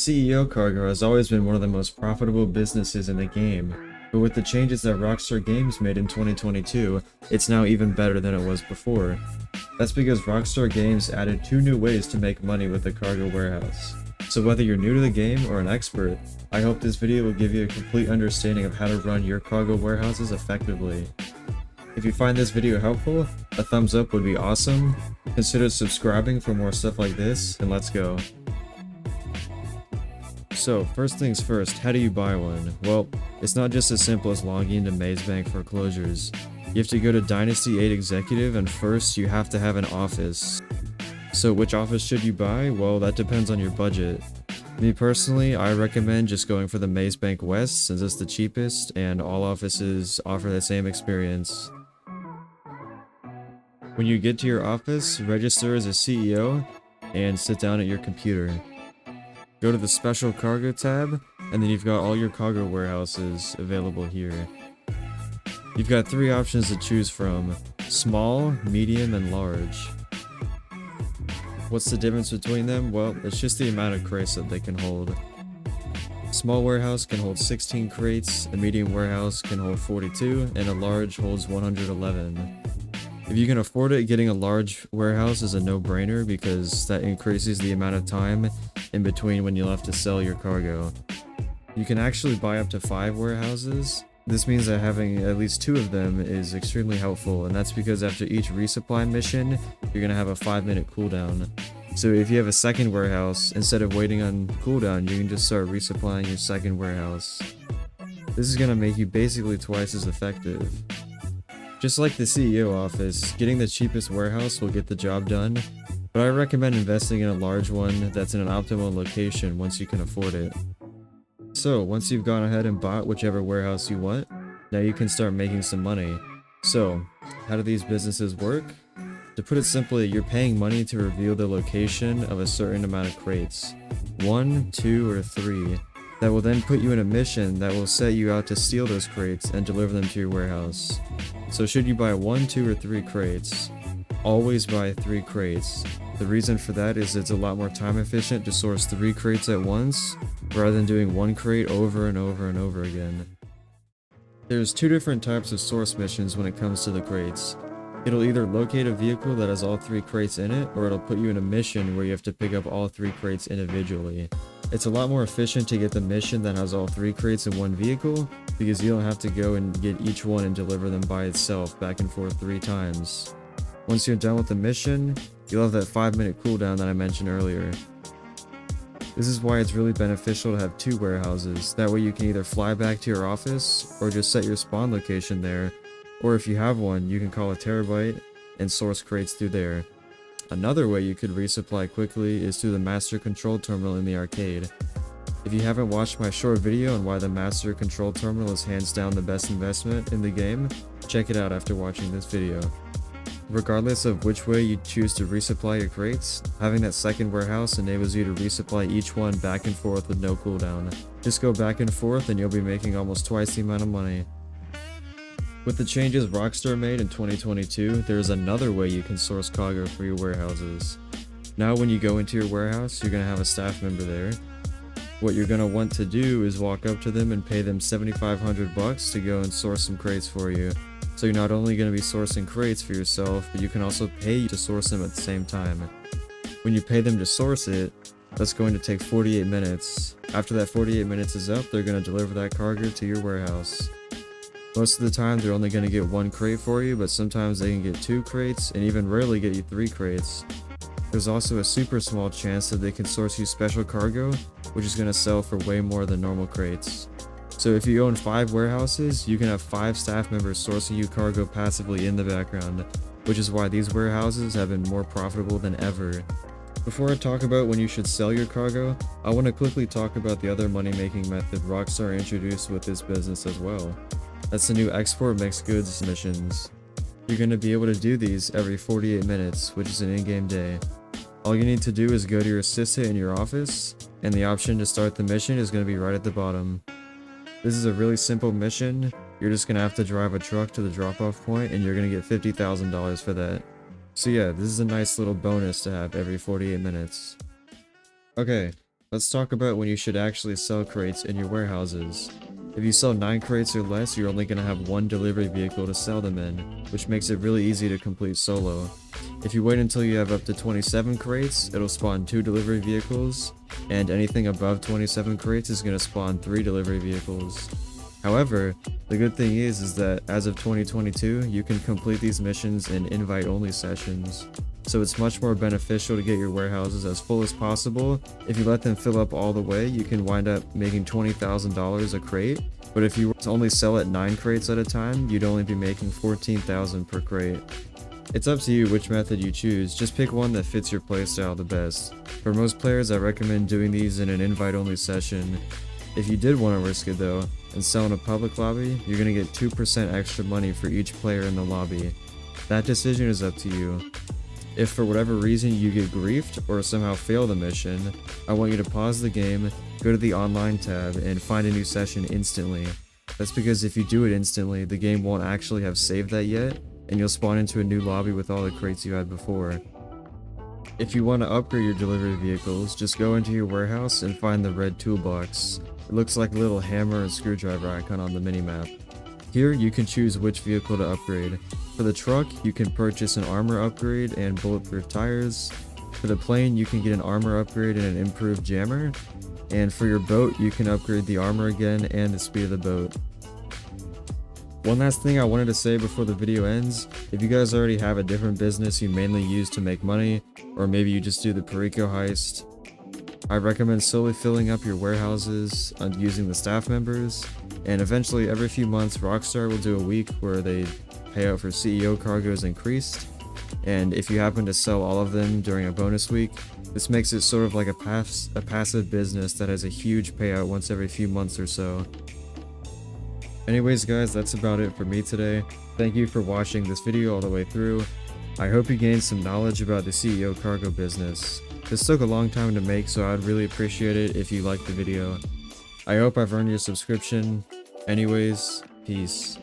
CEO cargo has always been one of the most profitable businesses in the game, but with the changes that Rockstar Games made in 2022, it's now even better than it was before. That's because Rockstar Games added 2 new ways to make money with the cargo warehouse. So whether you're new to the game or an expert, I hope this video will give you a complete understanding of how to run your cargo warehouses effectively. If you find this video helpful, a thumbs up would be awesome, consider subscribing for more stuff like this, and let's go. So, first things first, how do you buy one? Well, it's not just as simple as logging into Maze Bank foreclosures. You have to go to Dynasty 8 Executive, and first you have to have an office. So which office should you buy? Well, that depends on your budget. Me personally, I recommend just going for the Maze Bank West since it's the cheapest and all offices offer the same experience. When you get to your office, register as a CEO and sit down at your computer. Go to the Special Cargo tab, and then you've got all your cargo warehouses available here. You've got 3 options to choose from: small, medium, and large. What's the difference between them? Well, it's just the amount of crates that they can hold. A small warehouse can hold 16 crates, a medium warehouse can hold 42, and a large holds 111. If you can afford it, getting a large warehouse is a no-brainer because that increases the amount of time in between when you'll have to sell your cargo. You can actually buy up to 5 warehouses. This means that having at least 2 of them is extremely helpful, and that's because after each resupply mission, you're gonna have a 5-minute cooldown. So if you have a second warehouse, instead of waiting on cooldown, you can just start resupplying your second warehouse. This is gonna make you basically twice as effective. Just like the CEO office, getting the cheapest warehouse will get the job done, but I recommend investing in a large one that's in an optimal location once you can afford it. So, once you've gone ahead and bought whichever warehouse you want, now you can start making some money. So, how do these businesses work? To put it simply, you're paying money to reveal the location of a certain amount of crates. 1, 2, or 3. That will then put you in a mission that will set you out to steal those crates and deliver them to your warehouse. So should you buy 1, 2, or 3 crates? Always buy 3 crates. The reason for that is it's a lot more time efficient to source 3 crates at once, rather than doing 1 crate over and over and over again. There's 2 different types of source missions when it comes to the crates. It'll either locate a vehicle that has all 3 crates in it, or it'll put you in a mission where you have to pick up all 3 crates individually. It's a lot more efficient to get the mission that has all 3 crates in one vehicle, because you don't have to go and get each one and deliver them by itself back and forth 3 times. Once you're done with the mission, you'll have that 5-minute cooldown that I mentioned earlier. This is why it's really beneficial to have 2 warehouses, that way you can either fly back to your office, or just set your spawn location there, or if you have one, you can call a terabyte and source crates through there. Another way you could resupply quickly is through the Master Control Terminal in the arcade. If you haven't watched my short video on why the Master Control Terminal is hands down the best investment in the game, check it out after watching this video. Regardless of which way you choose to resupply your crates, having that second warehouse enables you to resupply each one back and forth with no cooldown. Just go back and forth and you'll be making almost twice the amount of money. With the changes Rockstar made in 2022, there's another way you can source cargo for your warehouses. Now when you go into your warehouse, you're going to have a staff member there. What you're going to want to do is walk up to them and pay them $7,500 to go and source some crates for you. So you're not only going to be sourcing crates for yourself, but you can also pay to source them at the same time. When you pay them to source it, that's going to take 48 minutes. After that 48 minutes is up, they're going to deliver that cargo to your warehouse. Most of the time they're only going to get 1 crate for you, but sometimes they can get 2 crates and even rarely get you 3 crates. There's also a super small chance that they can source you special cargo, which is going to sell for way more than normal crates. So if you own 5 warehouses, you can have 5 staff members sourcing you cargo passively in the background, which is why these warehouses have been more profitable than ever. Before I talk about when you should sell your cargo, I want to quickly talk about the other money-making method Rockstar introduced with this business as well. That's the new export mixed goods missions. You're going to be able to do these every 48 minutes, which is an in-game day. All you need to do is go to your assistant in your office, and the option to start the mission is going to be right at the bottom. This is a really simple mission. You're just going to have to drive a truck to the drop-off point, and you're going to get $50,000 for that. So yeah, this is a nice little bonus to have every 48 minutes. Okay, Let's talk about when you should actually sell crates in your warehouses. If you sell 9 crates or less, you're only going to have 1 delivery vehicle to sell them in, which makes it really easy to complete solo. If you wait until you have up to 27 crates, it'll spawn 2 delivery vehicles, and anything above 27 crates is going to spawn 3 delivery vehicles. However, the good thing is that as of 2022, you can complete these missions in invite-only sessions. So it's much more beneficial to get your warehouses as full as possible. If you let them fill up all the way, you can wind up making $20,000 a crate. But if you were to only sell at 9 crates at a time, you'd only be making $14,000 per crate. It's up to you which method you choose, just pick one that fits your playstyle the best. For most players, I recommend doing these in an invite-only session. If you did want to risk it though, and sell in a public lobby, you're going to get 2% extra money for each player in the lobby. That decision is up to you. If for whatever reason you get griefed or somehow fail the mission, I want you to pause the game, go to the online tab, and find a new session instantly. That's because if you do it instantly, the game won't actually have saved that yet, and you'll spawn into a new lobby with all the crates you had before. If you want to upgrade your delivery vehicles, just go into your warehouse and find the red toolbox. It looks like a little hammer and screwdriver icon on the minimap. Here, you can choose which vehicle to upgrade. For the truck, you can purchase an armor upgrade and bulletproof tires. For the plane, you can get an armor upgrade and an improved jammer. And for your boat, you can upgrade the armor again and the speed of the boat. One last thing I wanted to say before the video ends, if you guys already have a different business you mainly use to make money, or maybe you just do the Perico heist, I recommend slowly filling up your warehouses and using the staff members, and eventually every few months Rockstar will do a week where they payout for CEO cargoes increased, and if you happen to sell all of them during a bonus week, this makes it sort of like a passive business that has a huge payout once every few months or so. Anyways guys, that's about it for me today. Thank you for watching this video all the way through. I hope you gained some knowledge about the CEO cargo business. This took a long time to make, so I'd really appreciate it if you liked the video. I hope I've earned your subscription. Anyways, peace.